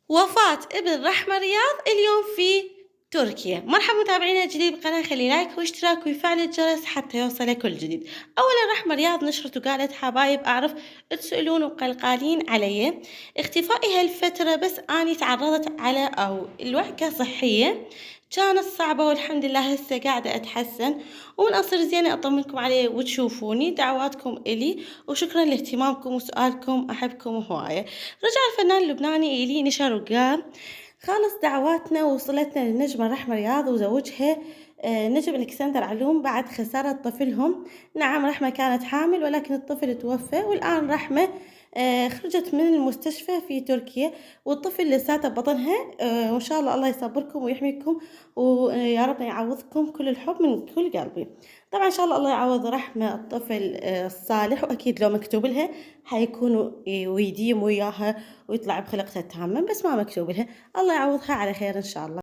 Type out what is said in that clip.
وفاة ابن رحمة رياض اليوم في تركيا. مرحبا متابعينا الجديد بالقناة، خلي لايك واشتراك ويفعل الجرس حتى يوصلك كل جديد. أولا رحمة رياض نشرت وقالت حبايب أعرف تسألون وقلقالين علي اختفائي هالفترة، بس أني تعرضت على الوعكة صحية كانت صعبة والحمد لله هسه قاعدة أتحسن، ومن أصير زينة أطمنكم عليه وتشوفوني. دعواتكم إلي وشكرا لاهتمامكم وسؤالكم، أحبكم هواية. رجع الفنان اللبناني إلي نشر وقال خالص دعواتنا وصلتنا للنجمة رحمة رياض وزوجها نجم الكسندر علوم بعد خسارة طفلهم. نعم رحمة كانت حامل ولكن الطفل توفى، والآن رحمة خرجت من المستشفى في تركيا والطفل لساته ببطنها. وإن شاء الله الله يصبركم ويحميكم ويا رب يعوضكم كل الحب من كل قلبي. طبعا إن شاء الله الله يعوض رحمة الطفل الصالح، وأكيد لو مكتوب لها حيكون ويديم وياها ويطلع بخلقتها تامة، بس ما مكتوب لها. الله يعوضها على خير إن شاء الله.